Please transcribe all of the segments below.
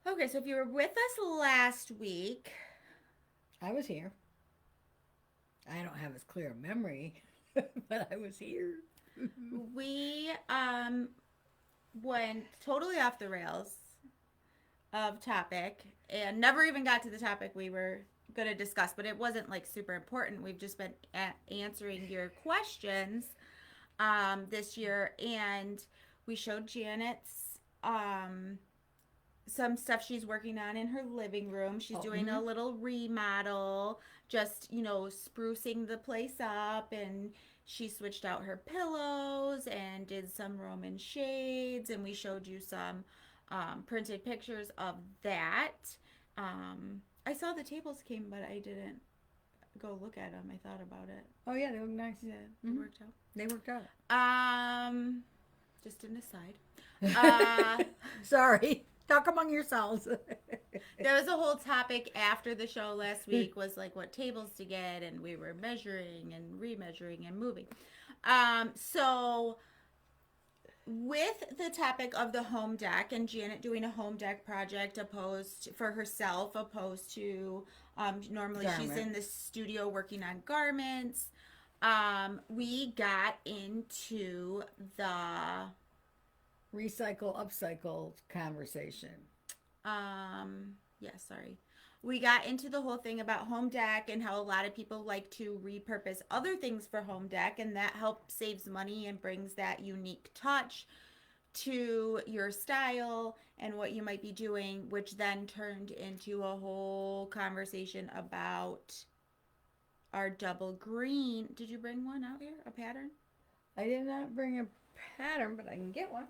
Okay, so if you were with us last week, I was here. I don't have as clear a memory, but I was here. we went totally off the rails of topic and never even got to the topic we were going to discuss, but it wasn't like super important. We've just been answering your questions this year, and we showed Janet's some stuff she's working on in her living room. She's Oh, doing mm-hmm. a little remodel, just, sprucing the place up, and she switched out her pillows and did some Roman shades, and we showed you some printed pictures of that. I saw the tables came, but I didn't go look at them. I thought about it. Oh yeah, they look nice. Yeah, it Mm-hmm. worked They worked out. out. Just an aside. Uh, Sorry, talk among yourselves. there was a whole topic after the show last week was like what tables to get, and we were measuring and remeasuring and moving. So with the topic of the home deck and Janet doing a home deck project opposed for herself, opposed to normally she's Garment. in the studio working on garments. We got into the Recycle, upcycle conversation. yeah, sorry. We got into the whole thing about home deck and how a lot of people like to repurpose other things for home deck, and that helps saves money and brings that unique touch to your style and what you might be doing, which then turned into a whole conversation about our double green. Did you bring one out here? A pattern? I did not bring a pattern, but I can get one.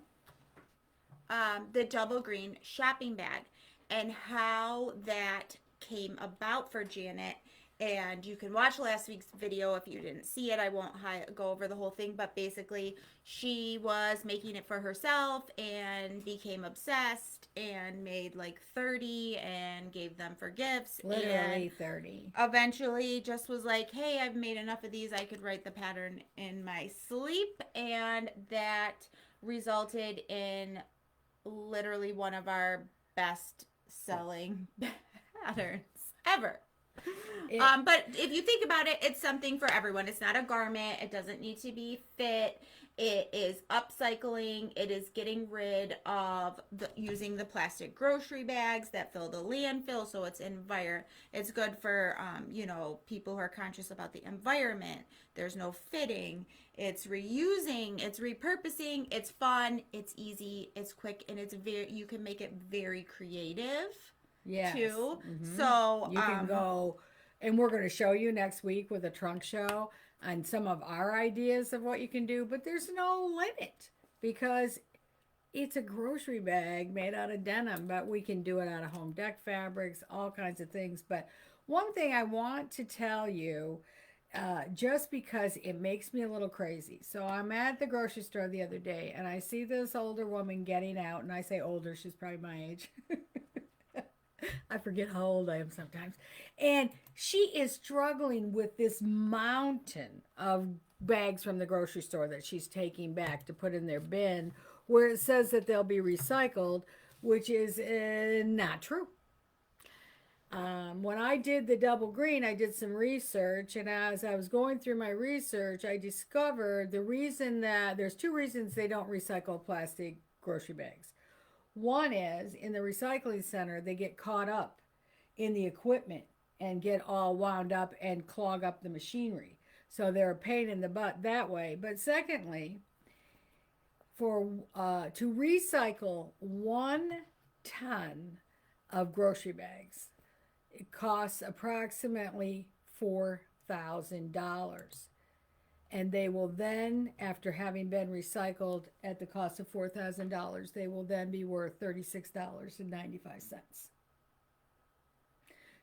The double green shopping bag and how that came about for Janet. And you can watch last week's video if you didn't see it. I won't go over the whole thing, but basically, she was making it for herself and became obsessed and made like 30 and gave them for gifts. And Literally 30. eventually just was like, hey, I've made enough of these. I could write the pattern in my sleep. And that resulted in literally one of our best selling patterns ever. It But if you think about it, it's something for everyone. It's not a garment. It doesn't need to be fit. It is upcycling. It is getting rid of using the plastic grocery bags that fill the landfill. So it's good for people who are conscious about the environment. There's no fitting. It's reusing. It's repurposing. It's fun. It's easy. It's quick, and you can make it very creative Yes. too. So You can go, and we're going to show you next week with a trunk show on some of our ideas of what you can do, but there's no limit because it's a grocery bag made out of denim, but we can do it out of home deck fabrics, all kinds of things. But one thing I want to tell you, just because it makes me a little crazy. So I'm at the grocery store the other day and I see this older woman getting out, and I say older, she's probably my age. I forget how old I am sometimes. And she is struggling with this mountain of bags from the grocery store that she's taking back to put in their bin where it says that they'll be recycled, which is not true. When I did the double green, I did some research, and as I was going through my research, I discovered the reason that there's two reasons they don't recycle plastic grocery bags. One is in the recycling center, they get caught up in the equipment and get all wound up and clog up the machinery. So they're a pain in the butt that way. But secondly, for to recycle 1 ton of grocery bags, it costs approximately $4,000. And they will then, after having been recycled at the cost of $4,000, they will then be worth $36.95.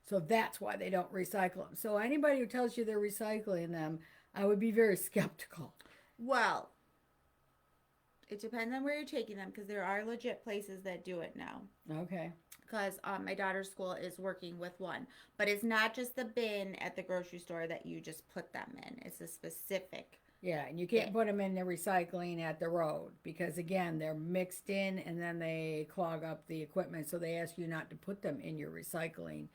So that's why they don't recycle them. So anybody who tells you they're recycling them, I would be very skeptical. well, it depends on where you're taking them because there are legit places that do it now. Okay. Because my daughter's school is working with one, but it's not just the bin at the grocery store that you just put them in. It's a specific. Yeah, and you can't put them in the recycling at the road because again, they're mixed in and then they clog up the equipment. So they ask you not to put them in your recycling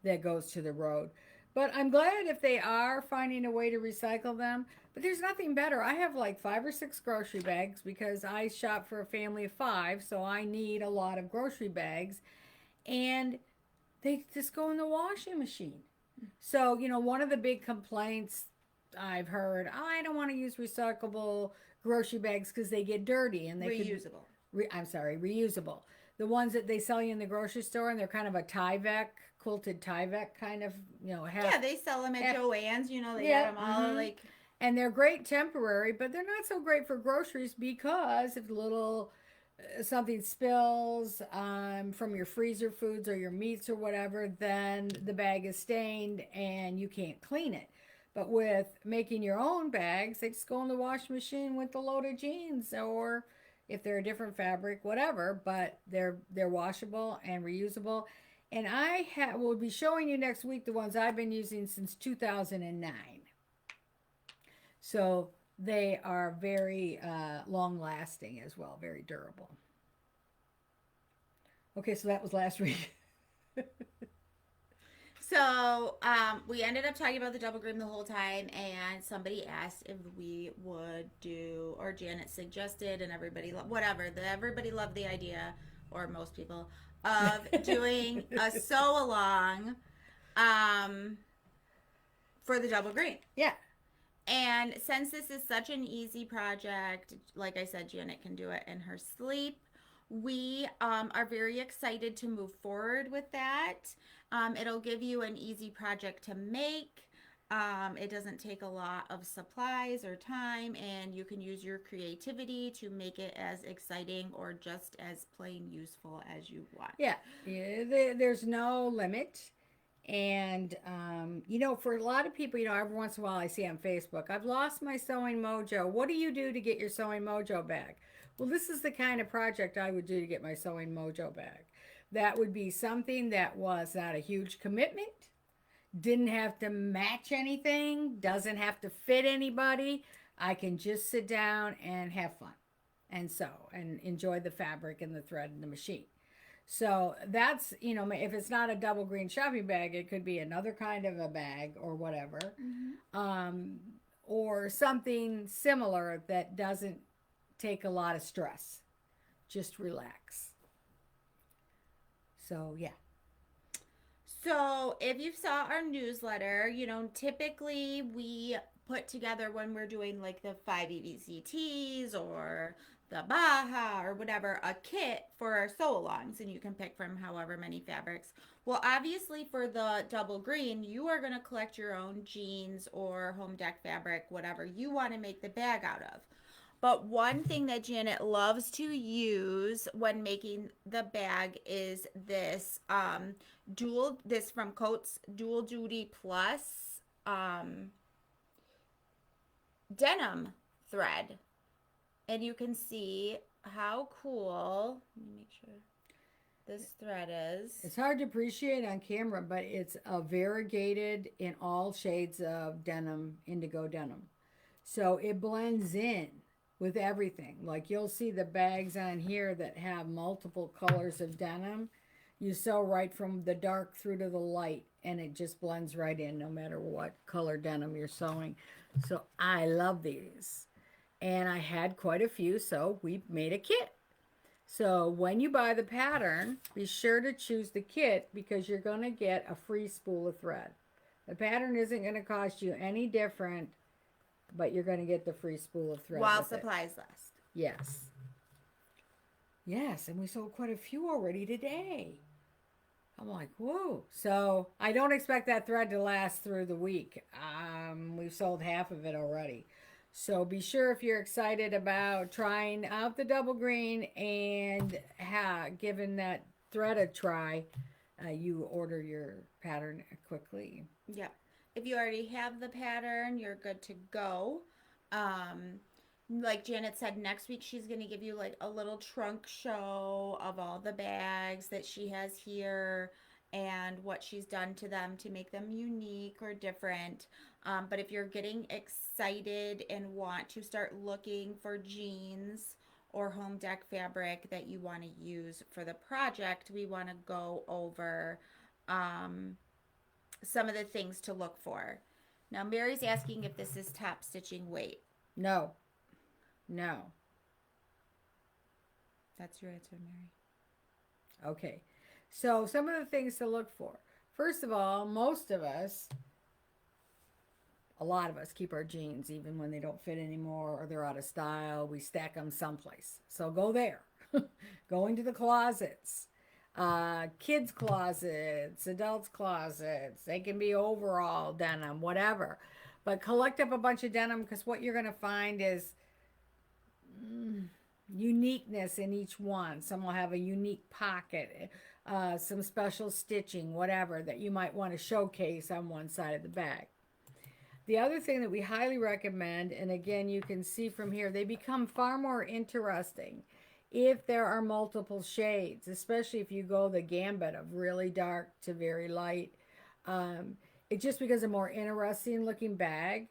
that goes to the road. But I'm glad if they are finding a way to recycle them. But there's nothing better. I have like 5 or 6 grocery bags because I shop for a family of 5, so I need a lot of grocery bags. And they just go in the washing machine. So, one of the big complaints I've heard, oh, I don't want to use recyclable grocery bags because they get dirty and they Reusable. I'm sorry, reusable. The ones that they sell you in the grocery store and they're kind of a Tyvek, quilted Tyvek kind of, Yeah, they sell them at Joann's. They yeah, got them all like. and they're great temporary, but they're not so great for groceries because if little something spills from your freezer foods or your meats or whatever, then the bag is stained and you can't clean it. But with making your own bags, they just go in the washing machine with the loaded jeans, or if they're a different fabric, whatever. But they're washable and reusable. And will be showing you next week the ones I've been using since 2009. So they are very long lasting as well, very durable. Okay, so that was last week. So we ended up talking about the double green the whole time, and somebody asked if we would do, or Janet suggested, and everybody loved the idea, or most people, of doing a sew along um, for the double green. Yeah. And since this is such an easy project, like I said, Janet can do it in her sleep. We are very excited to move forward with that. It'll give you an easy project to make. It doesn't take a lot of supplies or time, and you can use your creativity to make it as exciting or just as plain useful as you want. Yeah, there's no limit. And, for a lot of people, every once in a while I see on Facebook, I've lost my sewing mojo. What do you do to get your sewing mojo back? Well, this is the kind of project I would do to get my sewing mojo back. That would be something that was not a huge commitment, didn't have to match anything, doesn't have to fit anybody. I can just sit down and have fun and sew and enjoy the fabric and the thread and the machine. So that's, if it's not a double green shopping bag, it could be another kind of a bag or whatever. Or something similar that doesn't take a lot of stress. Just relax. So, yeah. So, if you saw our newsletter, typically we put together when we're doing like the 5 EVCTs or the Baja or whatever, a kit for our sew-alongs, and you can pick from however many fabrics. Well, obviously for the double green, you are going to collect your own jeans or home deck fabric, whatever you want to make the bag out of. But one thing that Janet loves to use when making the bag is this this from Coats Dual Duty Plus denim thread. And you can see how cool, let me make sure this thread is. It's hard to appreciate on camera, but it's a variegated in all shades of denim, indigo denim. So it blends in with everything. Like you'll see the bags on here that have multiple colors of denim. You sew right from the dark through to the light, and it just blends right in no matter what color denim you're sewing. So I love these. And I had quite a few, so we made a kit. So when you buy the pattern, be sure to choose the kit because you're going to get a free spool of thread. The pattern isn't going to cost you any different, but you're going to get the free spool of thread. While supplies last. Yes. Yes, and we sold quite a few already today. I'm like, whoa. So I don't expect that thread to last through the week. We've sold half of it already. So be sure if you're excited about trying out the double green and giving that thread a try, you order your pattern quickly. Yep. If you already have the pattern, you're good to go. Like Janet said, next week she's going to give you like a little trunk show of all the bags that she has here. and what she's done to them to make them unique or different. But if you're getting excited and want to start looking for jeans or home deck fabric that you want to use for the project, we want to go over um, some of the things to look for. Now, Mary's asking if this is top stitching weight. No. No. That's your answer, Mary. Okay. So some of the things to look for. First of all, most of us, a lot of us keep our jeans even when they don't fit anymore or they're out of style. We stack them someplace. So go there. Go into the closets. Kids' closets, adults' closets. They can be overall denim, whatever. But collect up a bunch of denim because what you're going to find is uniqueness in each one. Some will have a unique pocket, some special stitching, whatever, that you might want to showcase on one side of the bag. The other thing that we highly recommend, and again, you can see from here, they become far more interesting if there are multiple shades, especially if you go the gambit of really dark to very light. It just becomes a more interesting looking bag.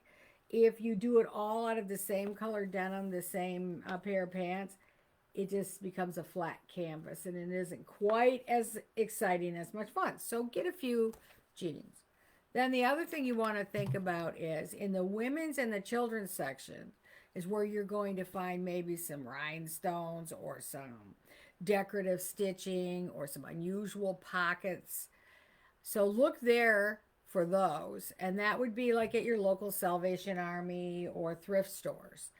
If you do it all out of the same color denim, the same pair of pants, it just becomes a flat canvas and it isn't quite as exciting, as much fun. So get a few jeans. Then the other thing you want to think about is in the women's and the children's section is where you're going to find maybe some rhinestones or some decorative stitching or some unusual pockets. So look there for those, and that would be like at your local Salvation Army or thrift stores.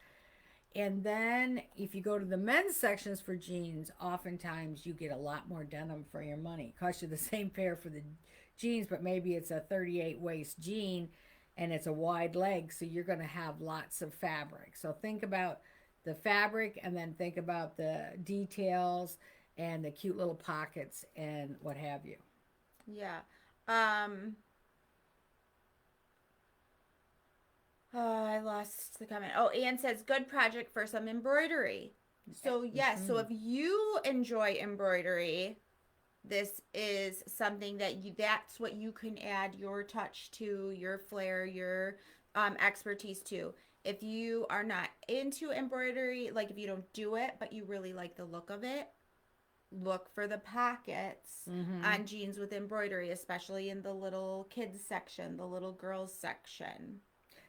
And then if you go to the men's sections for jeans, oftentimes you get a lot more denim for your money. It costs you the same pair for the jeans, but maybe it's a 38 waist jean and it's a wide leg, so you're going to have lots of fabric. So think about the fabric and then think about the details and the cute little pockets and what have you. Yeah. Oh, I lost the comment. Oh, Anne says, good project for some embroidery. So, yes. So, if you enjoy embroidery, this is something that's what you can add your touch to, your flair, your expertise to. If you are not into embroidery, like if you don't do it, but you really like the look of it, look for the pockets on jeans with embroidery, especially in the little kids section, the little girls section.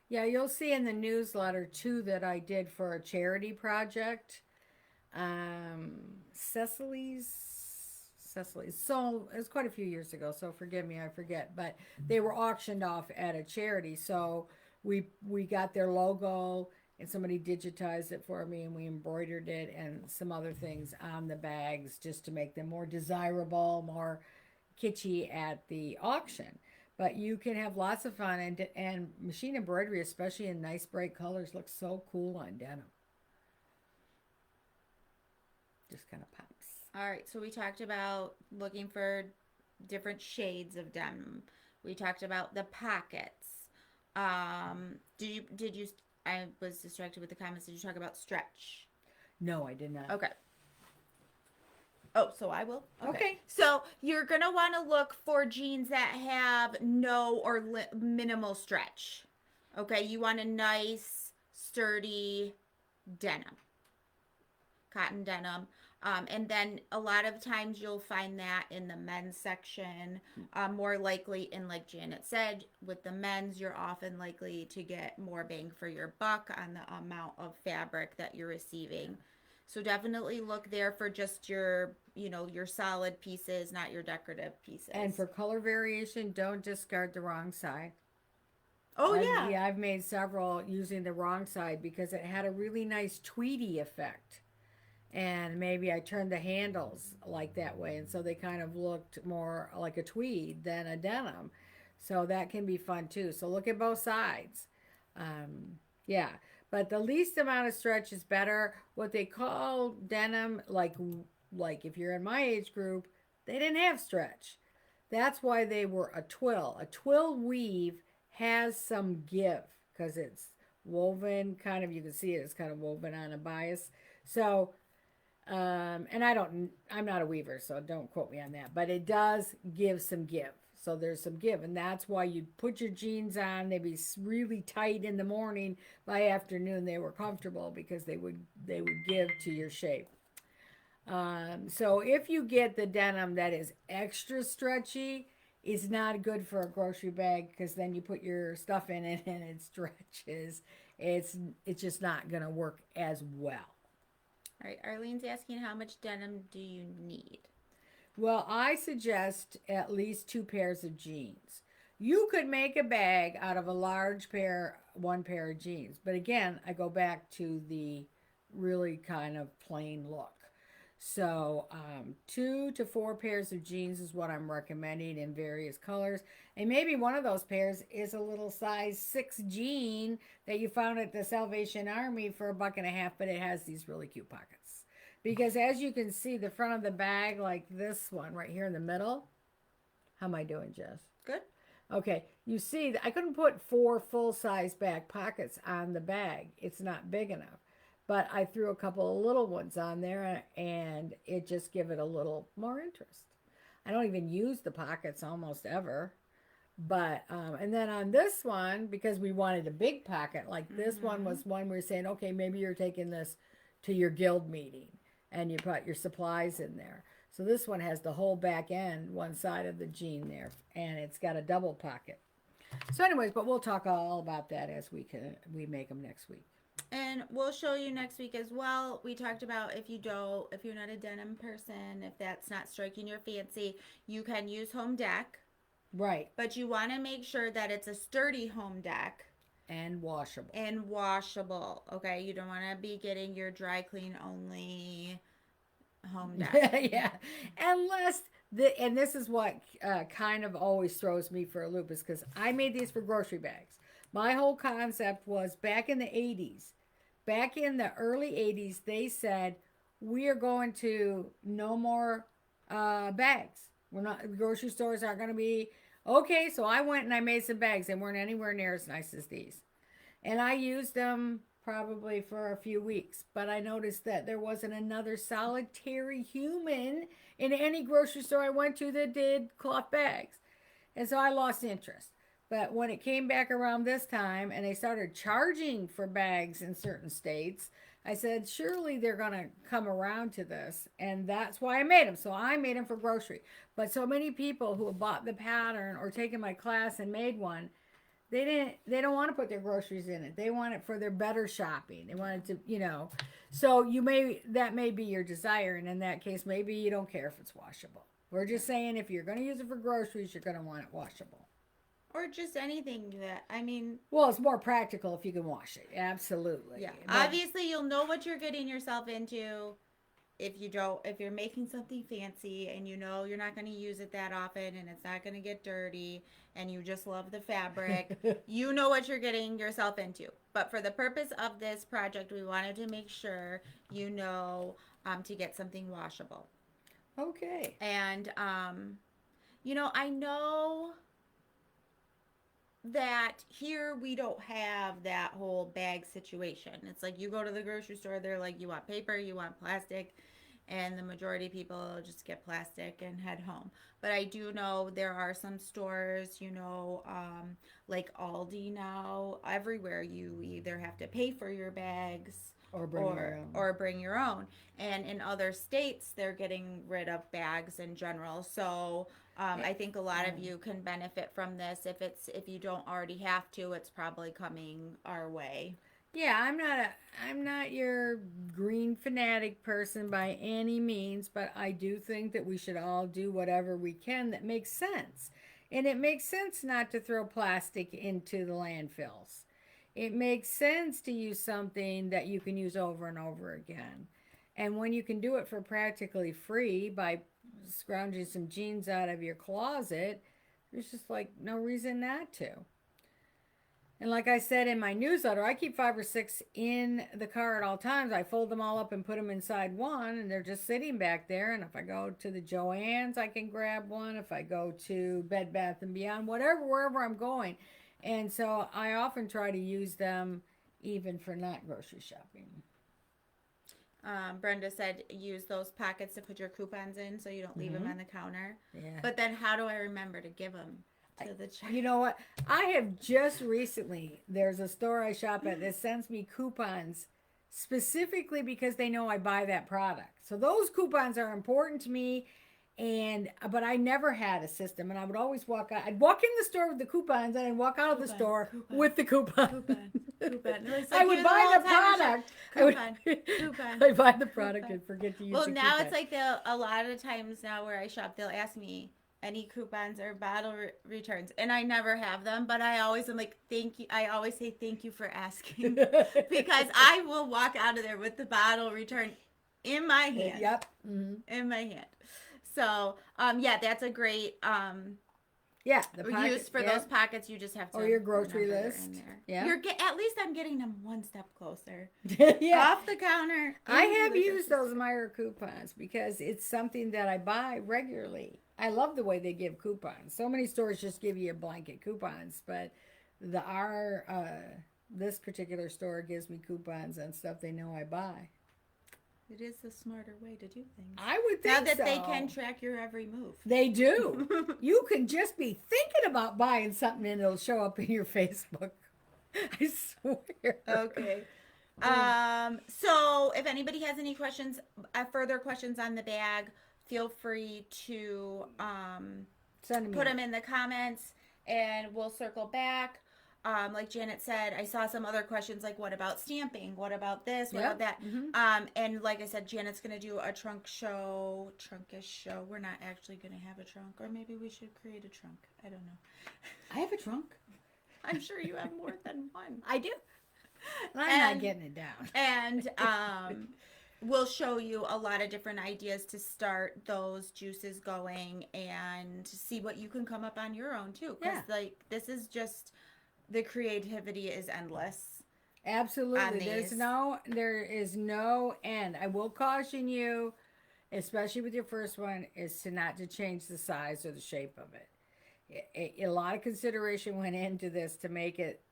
Yeah, you'll see in the newsletter too that I did for a charity project. Cecily's. So it was quite a few years ago, so forgive me, I forget. But they were auctioned off at a charity. So we got their logo and somebody digitized it for me and we embroidered it and some other things on the bags just to make them more desirable, more kitschy at the auction. But you can have lots of fun, and machine embroidery, especially in nice bright colors, looks so cool on denim. Just kind of pops. All right, so we talked about looking for different shades of denim. We talked about the pockets. Did you I was distracted with the comments. Did you talk about stretch? No, I did not. Okay. Oh, so I will. Okay. So you're gonna want to look for jeans that have no or minimal stretch. Okay, you want a nice, sturdy denim, cotton denim. And then a lot of times you'll find that in the men's section. More likely in, like Janet said, with the men's, you're often likely to get more bang for your buck on the amount of fabric that you're receiving. So definitely look there for just your, your solid pieces, not your decorative pieces. And for color variation, don't discard the wrong side. Oh, yeah. Yeah, I've made several using the wrong side because it had a really nice tweedy effect. And maybe I turned the handles like that way. And so they kind of looked more like a tweed than a denim. So that can be fun too. So look at both sides. Yeah. But the least amount of stretch is better. What they call denim, like if you're in my age group, they didn't have stretch. That's why they were a twill. A twill weave has some give because it's woven kind of, you can see it's kind of woven on a bias. So And I'm not a weaver, so don't quote me on that. But it does give some give. So there's some give, and that's why you put your jeans on. They'd be really tight in the morning. By afternoon, they were comfortable because they would give to your shape. So if you get the denim that is extra stretchy, it's not good for a grocery bag because then you put your stuff in it and it stretches. It's just not gonna work as well. All right, Arlene's asking how much denim do you need? Well, I suggest at least 2 pairs of jeans. You could make a bag out of a large one pair of jeans. But again, I go back to the really kind of plain look. So, 2 to 4 pairs of jeans is what I'm recommending in various colors. And maybe one of those pairs is a little size 6 jean that you found at the Salvation Army for $1.50, but it has these really cute pockets. Because as you can see, the front of the bag, like this one right here in the middle. How am I doing, Jess? Good. Okay, you see, I couldn't put 4 full-size back pockets on the bag. It's not big enough. But I threw a couple of little ones on there, and it just give it a little more interest. I don't even use the pockets almost ever. But, and then on this one, because we wanted a big pocket, like this one was one we were saying, okay, maybe you're taking this to your guild meeting and you put your supplies in there. So this one has the whole back end, one side of the jean there, and it's got a double pocket. So anyways, but we'll talk all about that as we make them next week. And we'll show you next week as well. We talked about if you're not a denim person, if that's not striking your fancy, you can use home deck. Right. But you want to make sure that it's a sturdy home deck. And washable. And washable. Okay, you don't want to be getting your dry clean only home deck. Yeah. Unless and this is what kind of always throws me for a loop is because I made these for grocery bags. My whole concept was back in the 80s, back in the early 80s, they said, we are going to no more bags. We're not, grocery stores aren't going to be, okay, so I went and I made some bags. They weren't anywhere near as nice as these. And I used them probably for a few weeks, but I noticed that there wasn't another solitary human in any grocery store I went to that did cloth bags. And so I lost interest. But when it came back around this time and they started charging for bags in certain states, I said, surely they're going to come around to this. And that's why I made them. So I made them for grocery. But so many people who have bought the pattern or taken my class and made one, they don't want to put their groceries in it. They want it for their better shopping. They want it to, so that may be your desire. And in that case, maybe you don't care if it's washable. We're just saying if you're going to use it for groceries, you're going to want it washable. Or just anything Well, it's more practical if you can wash it. Absolutely. Yeah. But obviously, you'll know what you're getting yourself into if you're making something fancy and you're not going to use it that often and it's not going to get dirty and you just love the fabric. You know what you're getting yourself into. But for the purpose of this project, we wanted to make sure to get something washable. Okay. And, I know that here we don't have that whole bag situation. It's like you go to the grocery store, they're like, you want paper, you want plastic, and the majority of people just get plastic and head home. But I do know there are some stores, like Aldi now, everywhere you either have to pay for your bags or bring your own. And in other states, they're getting rid of bags in general. So I think a lot of you can benefit from this. If you don't already have to, it's probably coming our way. Yeah, I'm not your green fanatic person by any means, but I do think that we should all do whatever we can that makes sense. And it makes sense not to throw plastic into the landfills. It makes sense to use something that you can use over and over again. And when you can do it for practically free by scrounging some jeans out of your closet, there's just like no reason not to. And like I said in my newsletter, I keep 5 or 6 in the car at all times. I fold them all up and put them inside one, and they're just sitting back there. And if I go to the Joann's, I can grab one. If I go to Bed Bath & Beyond, wherever I'm going. And so I often try to use them even for not grocery shopping. Brenda said use those pockets to put your coupons in so you don't leave them on the counter. Yeah. But then how do I remember to give them to the child? You know what? I have just recently, there's a store I shop at that sends me coupons specifically because they know I buy that product. So those coupons are important to me. And but I never had a system, and I would always walk out. I'd walk in the store with the coupons, and I'd walk out of the store with the coupon. Coupon. I would buy the product. Coupon. Coupon. I buy the product and forget to use Well, the now coupon. it's like a lot of times now where I shop, they'll ask me any coupons or bottle returns, and I never have them. But I always am like, thank you. I always say thank you for asking because I will walk out of there with the bottle return in my hand. Yep. Mm-hmm. In my hand. So, yeah, that's a great Yeah, the pocket, use for those pockets. You just have to or your grocery remember they're list. in there. Yeah, At least I'm getting them one step closer. yeah. Off the counter. I into have the used grocery those Meyer coupons because it's something that I buy regularly. I love the way they give coupons. So many stores just give you a blanket coupons, but this particular store gives me coupons on stuff they know I buy. It is the smarter way to do things. I would think Now that so. they can track your every move. They do. You can just be thinking about buying something and it'll show up in your Facebook. I swear. Okay. So if anybody has any questions, further questions on the bag, feel free to put them in the comments and we'll circle back. Like Janet said, I saw some other questions like, what about stamping? What about this? What about that? Mm-hmm. And like I said, Janet's going to do a trunkish show. We're not actually going to have a trunk, or maybe we should create a trunk. I don't know. I have a trunk. I'm sure you have more than one. I do. I'm not getting it down. And we'll show you a lot of different ideas to start those juices going and see what you can come up on your own too. Because like this is just... the creativity is endless. Absolutely. There is no end. I will caution you, especially with your first one, is to change the size or the shape of it. A lot of consideration went into this to make it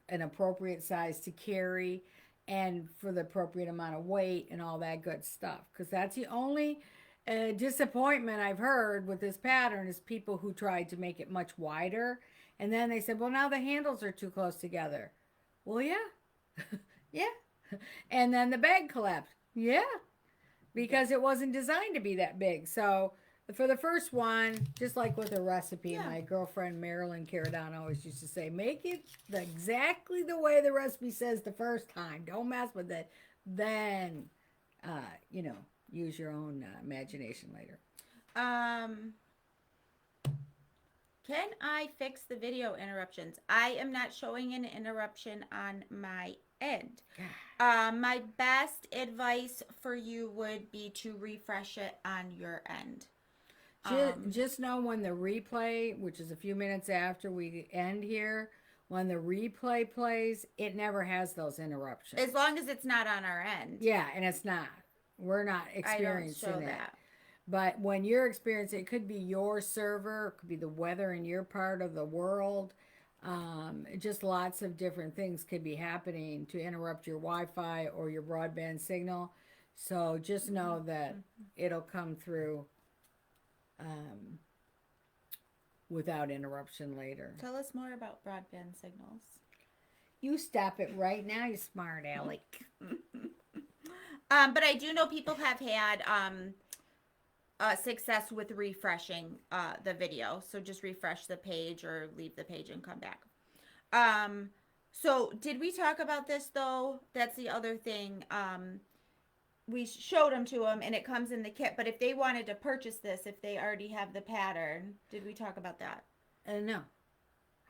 an appropriate size to carry and for the appropriate amount of weight and all that good stuff. Because that's the only disappointment I've heard with this pattern is people who tried to make it much wider. And then they said, well, now the handles are too close together. Well, yeah. Yeah. And then the bag collapsed. Yeah. Because it wasn't designed to be that big. So for the first one, just like with a recipe, my girlfriend Marilyn Caradon always used to say, make it exactly the way the recipe says the first time. Don't mess with it. Then, use your own imagination later. Can I fix the video interruptions? I am not showing an interruption on my end. My best advice for you would be to refresh it on your end. Just know when the replay, which is a few minutes after we end here, when the replay plays, it never has those interruptions. As long as it's not on our end. Yeah, and it's not. We're not experiencing I don't show that. But when you're experiencing, it could be your server, it could be the weather in your part of the world. Just lots of different things could be happening to interrupt your Wi-Fi or your broadband signal. So just know that it'll come through without interruption later. Tell us more about broadband signals. You stop it right now, you smart aleck. But I do know people have had... success with refreshing the video. So just refresh the page or leave the page and come back. So did we talk about this though? That's the other thing. We showed them to them and it comes in the kit. But if they wanted to purchase this, if they already have the pattern, did we talk about that? No.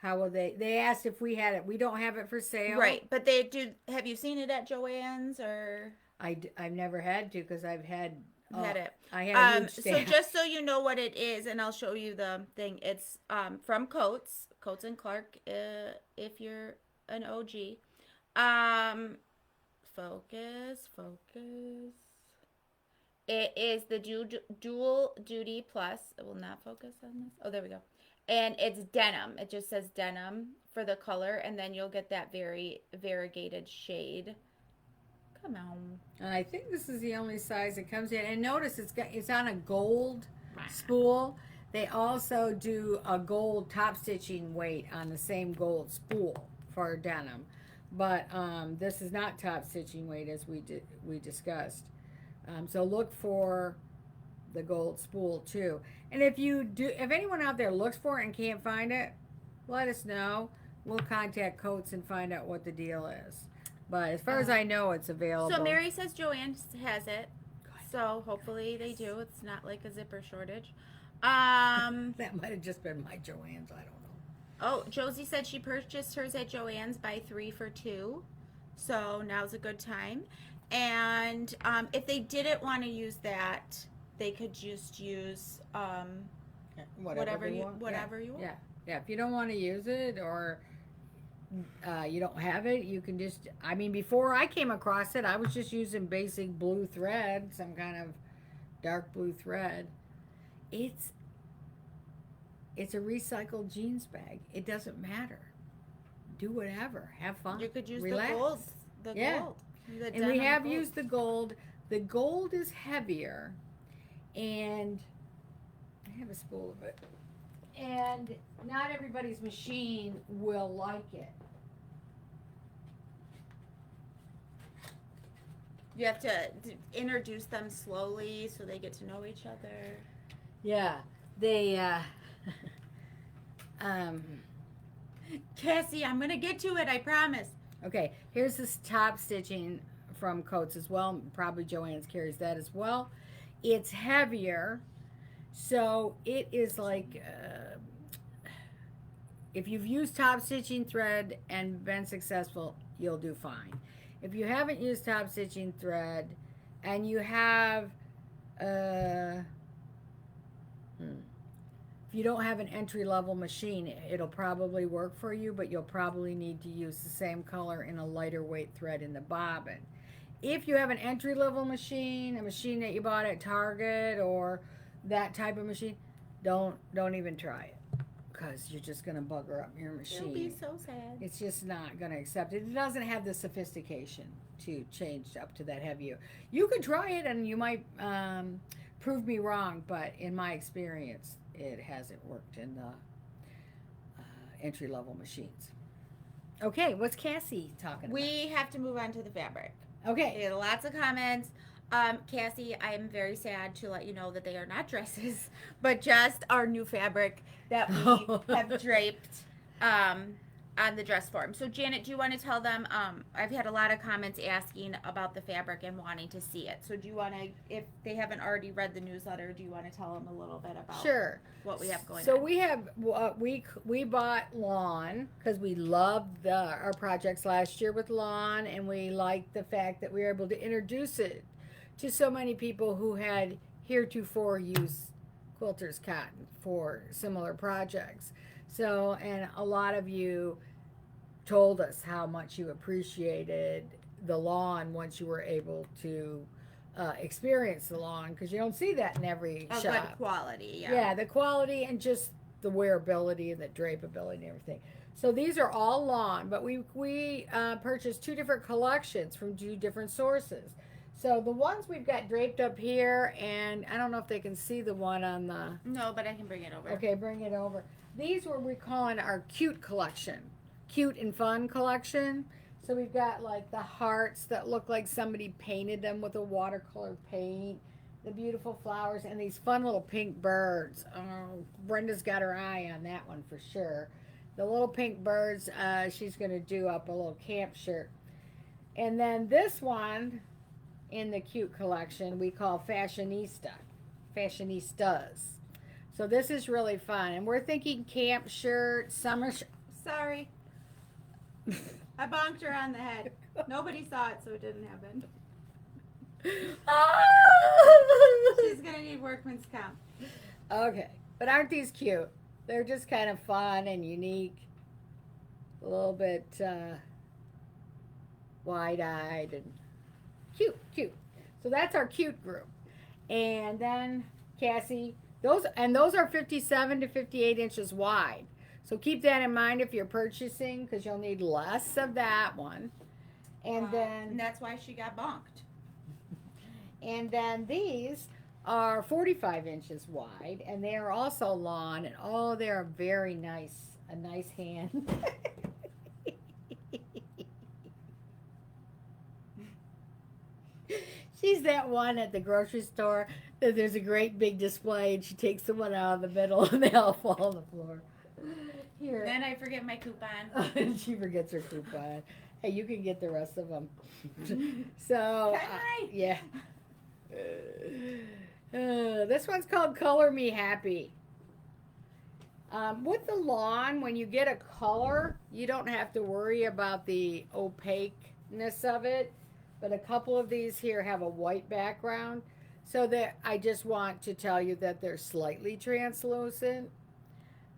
How will they asked if we had it. We don't have it for sale. Right. But they do. Have you seen it at Joann's or? I've never had to because I've had... had it. I had a huge so stamp. just so you know what it is, and I'll show you the thing. It's from Coates and Clark. If you're an OG, focus. It is the dual duty plus. It will not focus on this. Oh, there we go. And it's denim. It just says denim for the color, and then you'll get that very variegated shade. Come on. And I think this is the only size it comes in. And notice it's on a gold spool. They also do a gold top stitching weight on the same gold spool for denim. But this is not top stitching weight as we discussed. So look for the gold spool too. And if anyone out there looks for it and can't find it, let us know. We'll contact Coats and find out what the deal is. But as far as I know, it's available. So Mary says Joanne has it. So hopefully they do. It's not like a zipper shortage. That might have just been my Joanne's. I don't know. Oh, Josie said she purchased hers at Joann's by 3 for $2. So now's a good time. And if they didn't want to use that, they could just use whatever you want. Yeah. If you don't want to use it or you don't have it, you can just. I mean, before I came across it, I was just using basic blue thread, some kind of dark blue thread. It's a recycled jeans bag. It doesn't matter. Do whatever. Have fun. You could use relax. the gold. The gold. The And we have gold. used the gold. The gold is heavier, and I have a spool of it. And not everybody's machine will like it. You have to introduce them slowly so they get to know each other. Yeah, they. Cassie, I'm gonna get to it. I promise. Okay, here's this top stitching from Coats as well. Probably Joann's carries that as well. It's heavier, so it is like if you've used top stitching thread and been successful, you'll do fine. If you haven't used top stitching thread and you have if you don't have an entry-level machine, it'll probably work for you, but you'll probably need to use the same color in a lighter weight thread in the bobbin. If you have an entry-level machine, a machine that you bought at Target or that type of machine, don't even try it, because you're just going to bugger up your machine. It'll be so sad. It's just not going to accept it. It doesn't have the sophistication to change up to that heavier. You could try it and you might prove me wrong, but in my experience, it hasn't worked in the entry-level machines. Okay, what's Cassie talking about? We have to move on to the fabric. Okay. We had lots of comments. Cassie, I am very sad to let you know that they are not dresses, but just our new fabric that we have draped on the dress form. So Janet, do you want to tell them? I've had a lot of comments asking about the fabric and wanting to see it. So do you want to, if they haven't already read the newsletter, do you want to tell them a little bit about what we have going on? So we have we bought lawn because we loved our projects last year with lawn, and we liked the fact that we were able to introduce it to so many people who had heretofore used quilters cotton for similar projects. So, and a lot of you told us how much you appreciated the lawn once you were able to experience the lawn, because you don't see that in every shop. Good quality, yeah. Yeah, the quality and just the wearability and the drapeability and everything. So these are all lawn, but we purchased 2 different collections from 2 different sources. So the ones we've got draped up here, and I don't know if they can see the one on the... No, but I can bring it over. Okay, bring it over. These were we're calling our cute collection. Cute and fun collection. So we've got like the hearts that look like somebody painted them with a watercolor paint. The beautiful flowers and these fun little pink birds. Oh, Brenda's got her eye on that one for sure. The little pink birds, she's going to do up a little camp shirt. And then this one in the cute collection we call fashionistas. So this is really fun, and we're thinking camp shirt, summer Sorry. I bonked her on the head. Nobody saw it, so it didn't happen. She's going to need workman's comp. Okay, but aren't these cute? They're just kind of fun and unique. A little bit wide-eyed and cute. So that's our cute group. And then Cassie, those are 57 to 58 inches wide. So keep that in mind if you're purchasing, because you'll need less of that one. And and that's why she got bonked. then these are 45 inches wide, and they are also lawn, and oh, they're very nice, a nice hand. She's that one at the grocery store that there's a great big display, and she takes the one out of the middle, and they all fall on the floor. Here. Then I forget my coupon. And she forgets her coupon. Hey, you can get the rest of them. So, yeah. This one's called Color Me Happy. With the lawn, when you get a color, you don't have to worry about the opaqueness of it. But a couple of these here have a white background. So that I just want to tell you that they're slightly translucent.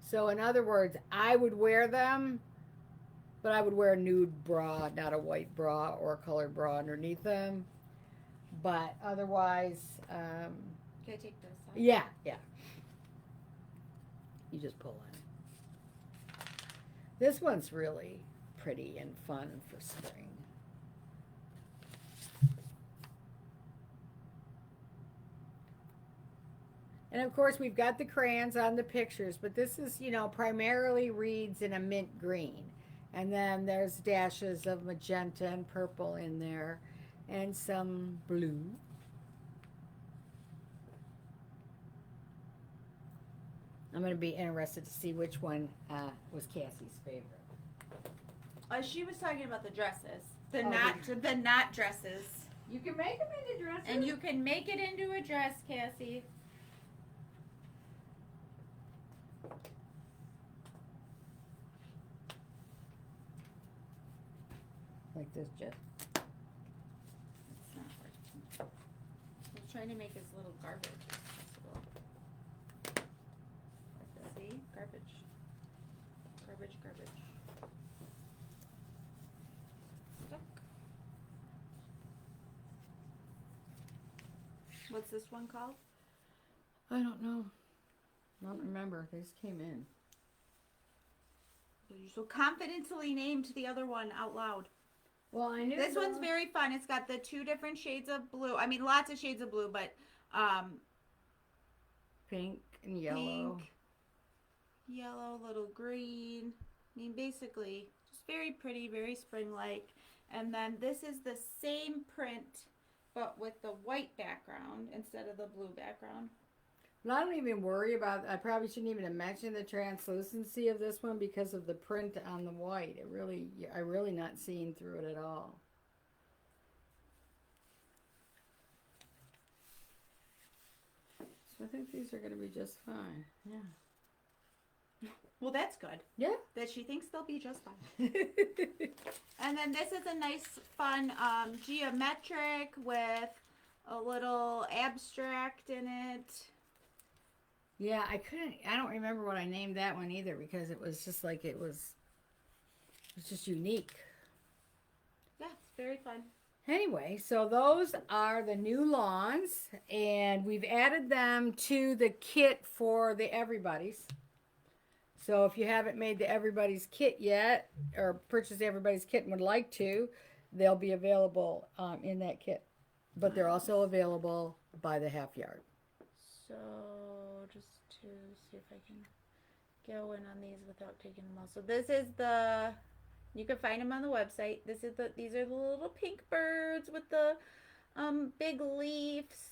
So in other words, I would wear them, but I would wear a nude bra, not a white bra or a colored bra underneath them. But otherwise, Can I take this off? yeah. You just pull on it. This one's really pretty and fun for spring. And of course, we've got the crayons on the pictures, but this is, primarily reads in a mint green. And then there's dashes of magenta and purple in there, and some blue. I'm going to be interested to see which one was Cassie's favorite. She was talking about the dresses, the Oh, knot dresses, You can make them into dresses. and you can make it into a dress, Cassie. Like this, Jeff. It's not working. I'm trying to make as little garbage as possible. See? Garbage. Garbage. Stuck. What's this one called? I don't know. I don't remember. They just came in. You so confidently named the other one out loud. Well, I knew This one's very fun. It's got the 2 different shades of blue. I mean, lots of shades of blue, but pink and yellow. pink, yellow, little green. I mean, basically, just very pretty, very spring-like. And then this is the same print, but with the white background instead of the blue background. But I don't even worry about. I probably shouldn't even have mentioned the translucency of this one because of the print on the white. I'm really not seeing through it at all. So I think these are going to be just fine. Yeah. Well, that's good. Yeah. That she thinks they'll be just fine. And then this is a nice, fun geometric with a little abstract in it. Yeah, I don't remember what I named that one either because it was just like it was just unique. Yeah, it's very fun. Anyway, so those are the new lawns, and we've added them to the kit for the Everybody's. So if you haven't made the Everybody's kit yet, or purchased the Everybody's kit and would like to, they'll be available in that kit. But they're also available by the half yard. So just to see if I can go in on these without taking them all. So this is you can find them on the website. These are the little pink birds with the big leaves.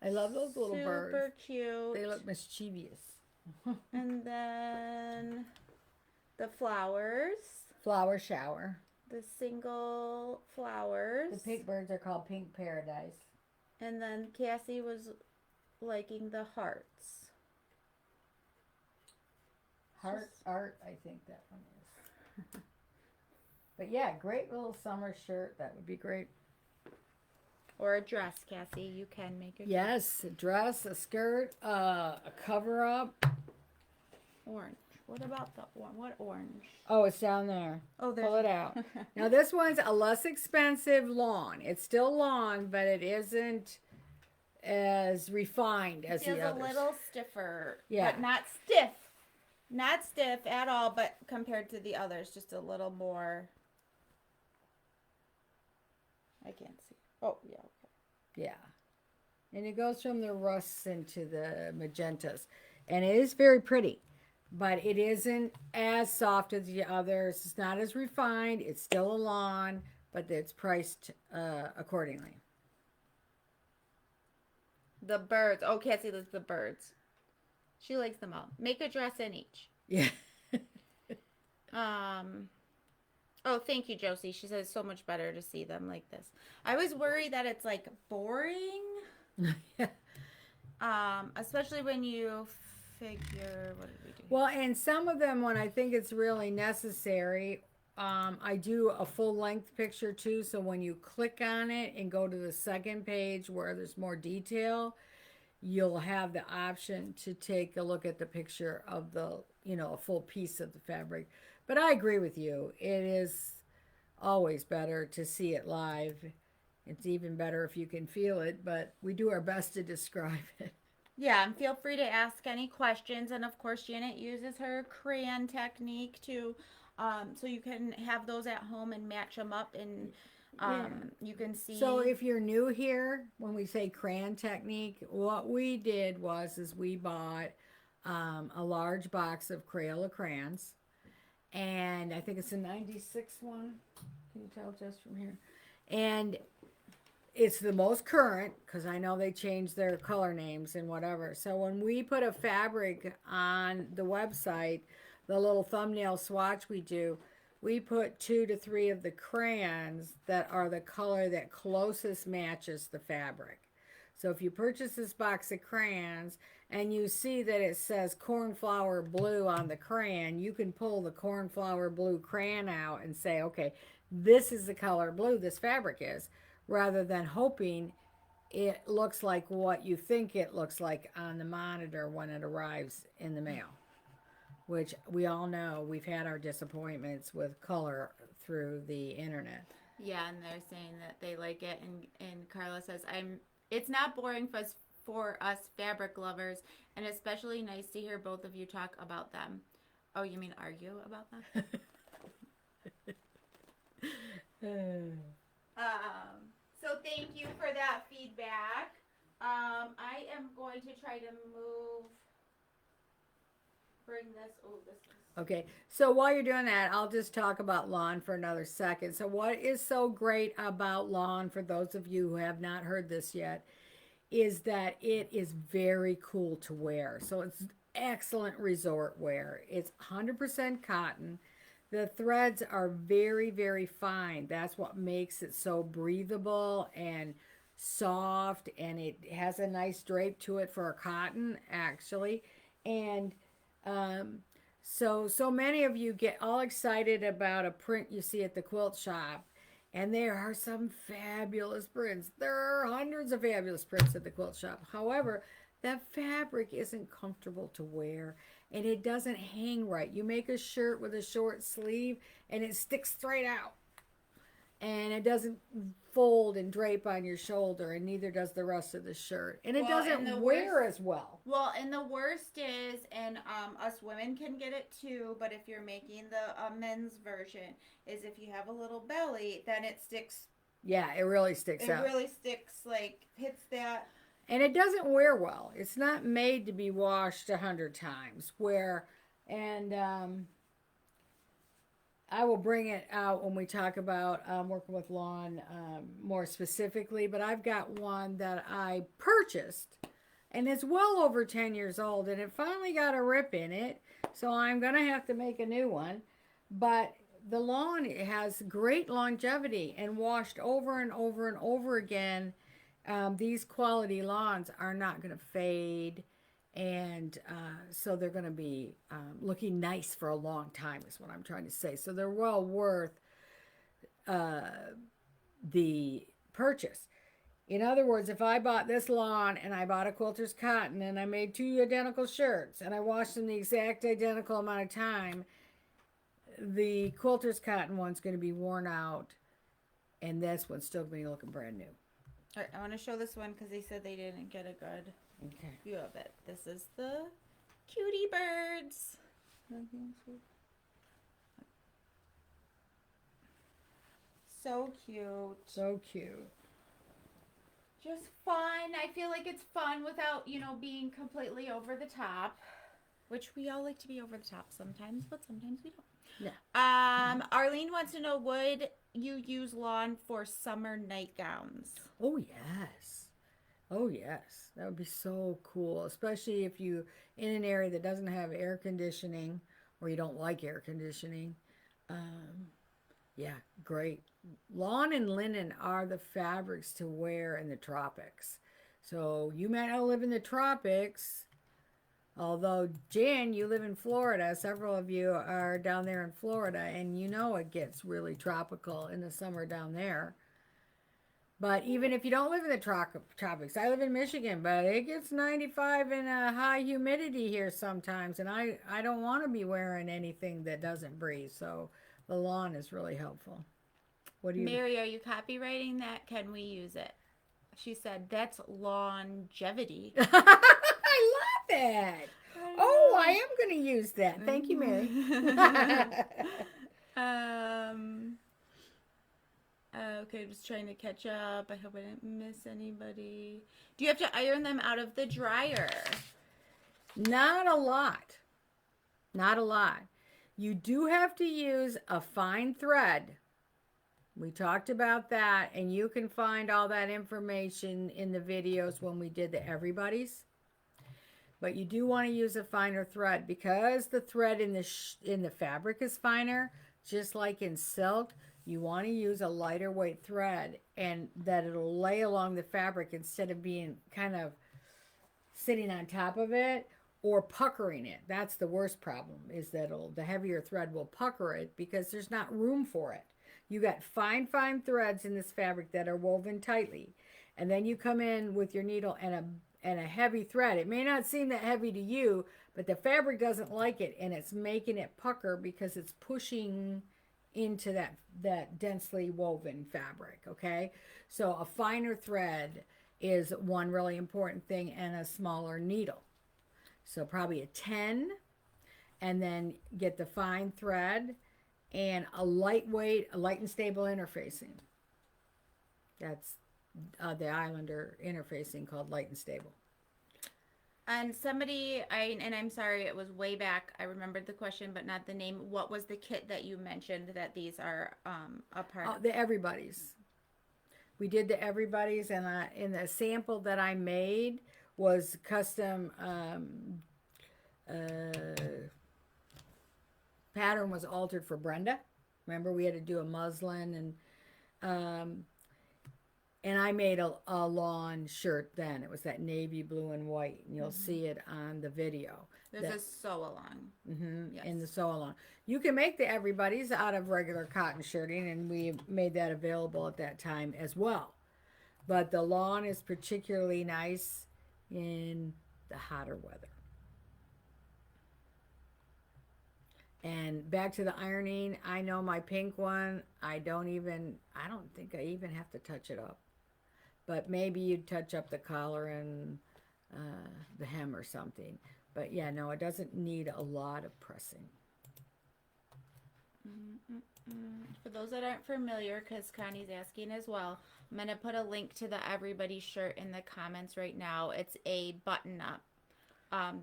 I love those little birds. Super cute. They look mischievous. And then the flowers. Flower shower. The single flowers. The pink birds are called Pink Paradise. And then Cassie was liking the hearts. Art, I think that one is. But yeah, great little summer shirt. That would be great. Or a dress, Cassie. You can make a Yes, a dress, a skirt, a cover up. Orange. What about the one? What orange? Oh, it's down there. Oh, there. Pull it out. Now this one's a less expensive lawn. It's still lawn, but it isn't as refined as the others. Feels a little stiffer. Yeah. But not stiff. Not stiff at all, but compared to the others, just a little more. I can't see. Oh, yeah. Okay. Yeah. And it goes from the rusts into the magentas. And it is very pretty, but it isn't as soft as the others. It's not as refined. It's still a lawn, but it's priced accordingly. The birds. Oh, Cassie likes the birds. She likes them all. Make a dress in each. Yeah. Um. Oh, thank you, Josie. She says it's so much better to see them like this. I was worried that it's like boring. Yeah. Especially when you figure what did we do? Well, and some of them, when I think it's really necessary, I do a full length picture too. So when you click on it and go to the second page where there's more detail, you'll have the option to take a look at the picture of the, a full piece of the fabric. But I agree with you. It is always better to see it live. It's even better if you can feel it, but we do our best to describe it. Yeah, and feel free to ask any questions. And of course, Janet uses her crayon technique to, so you can have those at home and match them up, and you can see. So if you're new here, when we say crayon technique, what we did was is we bought a large box of Crayola crayons, and I think it's a 96 one. Can you tell just from here? And it's the most current because I know they changed their color names and whatever. So when we put a fabric on the website, the little thumbnail swatch we do, we put 2 to 3 of the crayons that are the color that closest matches the fabric. So if you purchase this box of crayons and you see that it says cornflower blue on the crayon, you can pull the cornflower blue crayon out and say, okay, this is the color blue this fabric is, rather than hoping it looks like what you think it looks like on the monitor when it arrives in the mail, which we all know we've had our disappointments with color through the internet. Yeah, and they're saying that they like it, and Carla says it's not boring for us fabric lovers, and especially nice to hear both of you talk about them. Oh, you mean argue about them? So thank you for that feedback. I am going to try to bring this. Oh, this is. Okay, so while you're doing that, I'll just talk about lawn for another second. So what is so great about lawn, for those of you who have not heard this yet, is that it is very cool to wear. So it's excellent resort wear. It's 100% cotton. The threads are very, very fine. That's what makes it so breathable and soft, and it has a nice drape to it for a cotton, actually. And so many of you get all excited about a print you see at the quilt shop, and there are some fabulous prints. There are hundreds of fabulous prints at the quilt shop. However, that fabric isn't comfortable to wear, and it doesn't hang right. You make a shirt with a short sleeve and it sticks straight out, and it doesn't fold and drape on your shoulder, and neither does the rest of the shirt, and it doesn't wear as well. Well, and the worst is, and us women can get it too, but if you're making the men's version, is if you have a little belly, then it sticks. Yeah, it really sticks out. It really sticks, like hits that. And it doesn't wear well. It's not made to be washed 100 times. I will bring it out when we talk about working with lawn more specifically. But I've got one that I purchased, and it's well over 10 years old, and it finally got a rip in it. So I'm going to have to make a new one. But the lawn has great longevity, and washed over and over and over again. These quality lawns are not going to fade, and so they're going to be looking nice for a long time, is what I'm trying to say. So they're well worth the purchase. In other words, if I bought this lawn and I bought a quilter's cotton and I made 2 identical shirts and I washed them the exact identical amount of time, the quilter's cotton one's going to be worn out, and this one's still going to be looking brand new. All right, I want to show this one because they said they didn't get a good view of it. This is the cutie birds. so cute. So cute. Just fun. I feel like it's fun without, being completely over the top. Which we all like to be over the top sometimes, but sometimes we don't. Yeah. Arlene wants to know, would you use lawn for summer nightgowns? Oh, yes. Oh, yes. That would be so cool, especially if you in an area that doesn't have air conditioning or you don't like air conditioning. Um, yeah, great. Lawn and linen are the fabrics to wear in the tropics. So you might not live in the tropics, although Jan, you live in Florida. Several of you are down there in Florida, and you know it gets really tropical in the summer down there. But even if you don't live in the tropics, I live in Michigan, but it gets 95 and a high humidity here sometimes, and I don't want to be wearing anything that doesn't breathe. So the lawn is really helpful. What do you? Mary, are you copywriting that? Can we use it? She said, that's longevity. I love that. Oh, I am going to use that. Thank you, Mary. Okay, just trying to catch up. I hope I didn't miss anybody. Do you have to iron them out of the dryer? Not a lot. Not a lot. You do have to use a fine thread. We talked about that, and you can find all that information in the videos when we did the everybody's. But you do want to use a finer thread because the thread in the fabric is finer, just like in silk. You want to use a lighter weight thread, and that it'll lay along the fabric instead of being kind of sitting on top of it or puckering it. That's the worst problem, is that the heavier thread will pucker it because there's not room for it. You got fine threads in this fabric that are woven tightly, and then you come in with your needle and a heavy thread. It may not seem that heavy to you, but the fabric doesn't like it, and it's making it pucker because it's pushing into that densely woven fabric. Okay, so a finer thread is one really important thing, and a smaller needle. So probably a 10, and then get the fine thread and a light and stable interfacing. That's the Islander interfacing called light and stable. And I'm sorry, it was way back. I remembered the question, but not the name. What was the kit that you mentioned that these are a part of? The Everybody's. We did the Everybody's, and in the sample that I made was custom pattern was altered for Brenda. Remember, we had to do a muslin, and I made a lawn shirt then. It was that navy blue and white, and you'll see it on the video. There's a sew along. Yes. In the sew along. You can make the Everybody's out of regular cotton shirting, and we made that available at that time as well. But the lawn is particularly nice in the hotter weather. And back to the ironing, I know my pink one, I don't think I even have to touch it up. But maybe you'd touch up the collar and the hem or something. But yeah, no, it doesn't need a lot of pressing. For those that aren't familiar, because Connie's asking as well, I'm going to put a link to the Everybody shirt in the comments right now. It's a button-up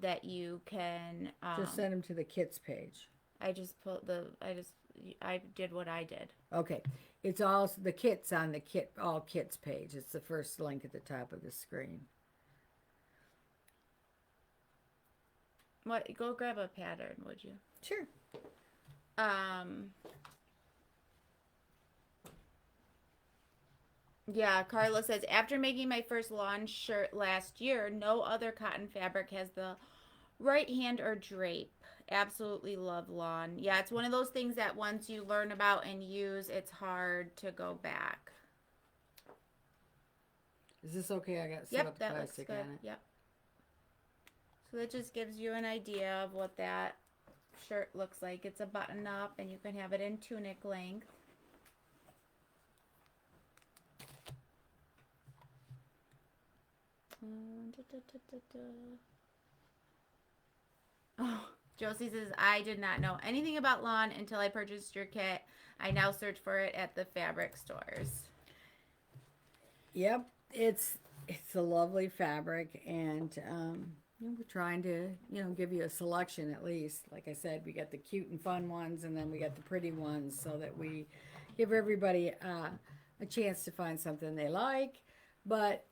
that you can... just send them to the kits page. I did what I did. Okay. It's all the kits on the all kits page. It's the first link at the top of the screen. What? Go grab a pattern, would you? Sure. Yeah, Carla says, after making my first lawn shirt last year, no other cotton fabric has the right hand or drape. Absolutely love lawn. Yeah, it's one of those things that once you learn about and use, it's hard to go back. Is this okay? I got Yep, up that plastic looks good. on it. Yep. So that just gives you an idea of what that shirt looks like. It's a button up, and you can have it in tunic length. Oh, Josie says, I did not know anything about lawn until I purchased your kit. I now search for it at the fabric stores. Yep, it's a lovely fabric, and we're trying to give you a selection at least. Like I said, we got the cute and fun ones, and then we got the pretty ones, so that we give everybody a chance to find something they like. But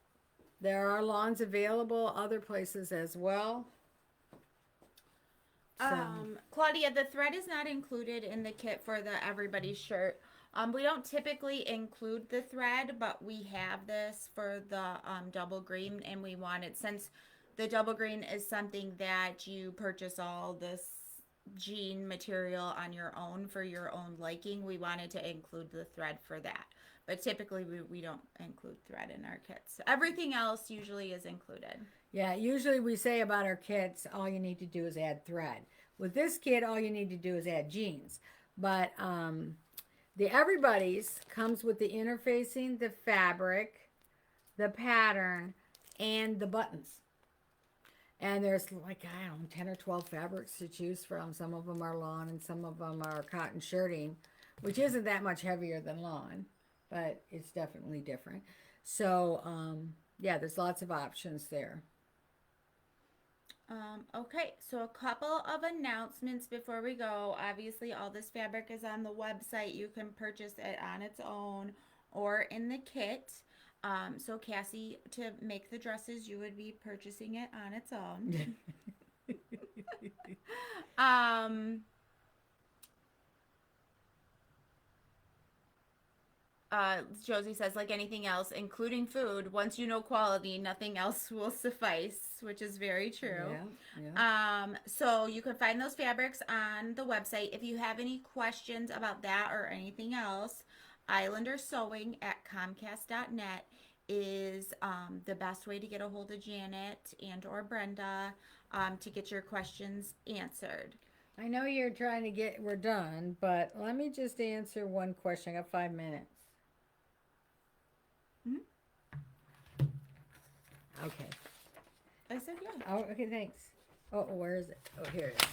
there are lawns available other places as well. So, Claudia, the thread is not included in the kit for the everybody shirt. We don't typically include the thread, but we have this for the double green, and we wanted, since the double green is something that you purchase all this jean material on your own for your own liking, we wanted to include the thread for that. But typically we don't include thread in our kits. Everything else usually is included. yeah, usually we say about our kits, all you need to do is add thread. With this kit, all you need to do is add jeans. But the Everybody's comes with the interfacing, the fabric, the pattern, and the buttons. And there's like, I don't know, 10 or 12 fabrics to choose from. Some of them are lawn and some of them are cotton shirting, which isn't that much heavier than lawn, but it's definitely different. So, yeah, there's lots of options there. Okay, so a couple of announcements before we go. Obviously, all this fabric is on the website. You can purchase it on its own or in the kit. So Cassie, to make the dresses, you would be purchasing it on its own. um, Josie says, like anything else, including food, once you know quality, nothing else will suffice, which is very true. Yeah, yeah. So you can find those fabrics on the website. If you have any questions about that or anything else, islandersewing@comcast.net is the best way to get a hold of Janet and or Brenda to get your questions answered. I know you're trying to we're done, but let me just answer one question. I got 5 minutes. Mhm. Okay. I said yeah. Oh, okay, thanks. Oh, where is it? Oh, here it is.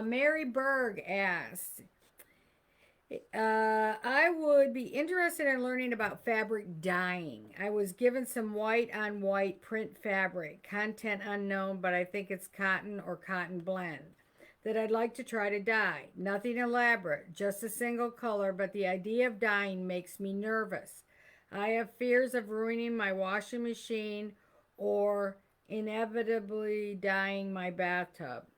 Mary Berg asked, I would be interested in learning about fabric dyeing. I was given some white on white print fabric, content unknown, but I think it's cotton or cotton blend, that I'd like to try to dye. Nothing elaborate, just a single color, but the idea of dyeing makes me nervous. I have fears of ruining my washing machine or inevitably dyeing my bathtub.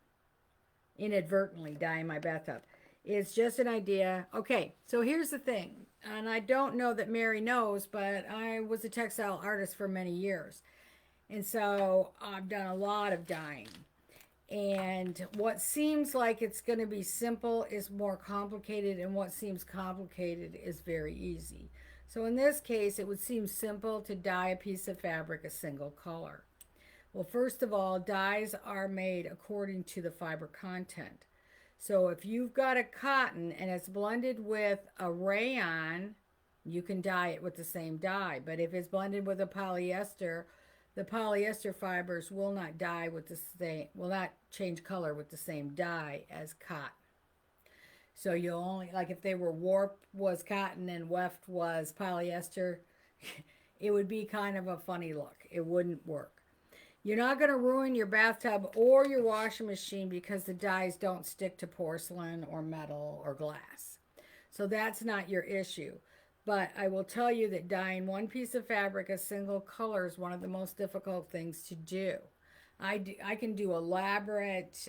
Inadvertently dyeing my bathtub. It's just an idea. Okay, so here's the thing, and I don't know that Mary knows, but I was a textile artist for many years. And so I've done a lot of dyeing. And what seems like it's going to be simple is more complicated, and what seems complicated is very easy. So in this case, it would seem simple to dye a piece of fabric a single color. Well, first of all, dyes are made according to the fiber content. So if you've got a cotton and it's blended with a rayon, you can dye it with the same dye. But if it's blended with a polyester, the polyester fibers will not will not change color with the same dye as cotton. So you'll only, like if they were warp was cotton and weft was polyester, it would be kind of a funny look. It wouldn't work. You're not going to ruin your bathtub or your washing machine because the dyes don't stick to porcelain or metal or glass. So that's not your issue. But I will tell you that dyeing one piece of fabric a single color is one of the most difficult things to do. I can do elaborate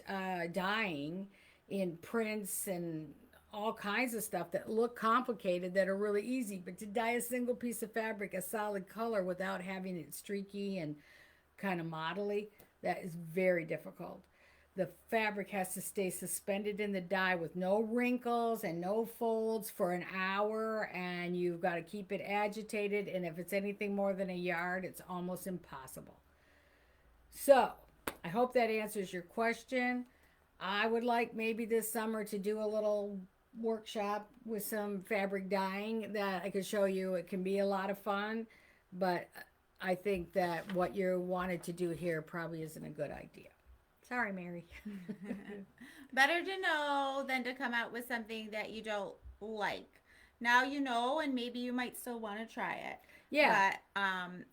dyeing in prints and all kinds of stuff that look complicated that are really easy. But to dye a single piece of fabric a solid color without having it streaky and kind of modelly, that is very difficult. The fabric has to stay suspended in the dye with no wrinkles and no folds for an hour, and you've got to keep it agitated, and if it's anything more than a yard, it's almost impossible. So I hope that answers your question. I would like maybe this summer to do a little workshop with some fabric dyeing that I could show you. It can be a lot of fun, but I think that what you wanted to do here probably isn't a good idea. Sorry, Mary. Better to know than to come out with something that you don't like. Now you know, and maybe you might still want to try it. Yeah. But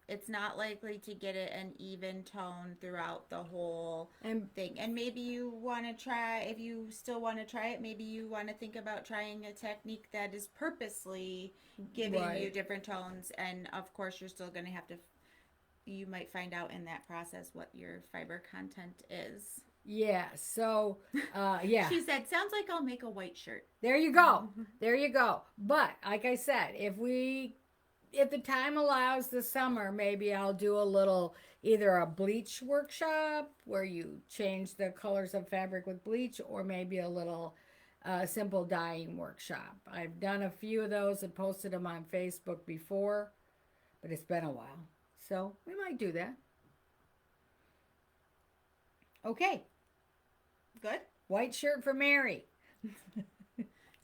it's not likely to get it an even tone throughout the whole And thing. And maybe you want to try, if you still want to try it, maybe you want to think about trying a technique that is purposely giving you right. different tones. And of course, you're still going to have to, you might find out in that process what your fiber content is. Yeah. So, yeah. She said, sounds like I'll make a white shirt. There you go. There you go. But like I said, if the time allows this summer, maybe I'll do a little either a bleach workshop where you change the colors of fabric with bleach, or maybe a little simple dyeing workshop. I've done a few of those and posted them on Facebook before, but it's been a while. So we might do that. Okay. Good. White shirt for Mary.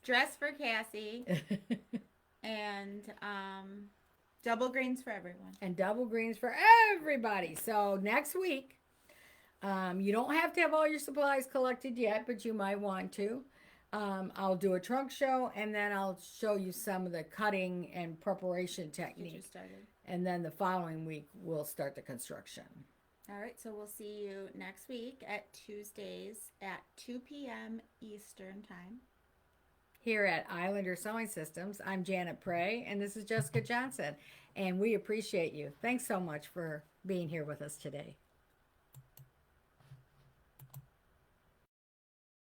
Dress for Cassie. And double greens for everyone. And double greens for everybody. So next week, you don't have to have all your supplies collected yet, but you might want to. I'll do a trunk show, and then I'll show you some of the cutting and preparation techniques. And then the following week, we'll start the construction. All right, so we'll see you next week at Tuesdays at 2 p.m. Eastern Time. Here at Islander Sewing Systems, I'm Janet Prey, and this is Jessica Johnson, and we appreciate you. Thanks so much for being here with us today.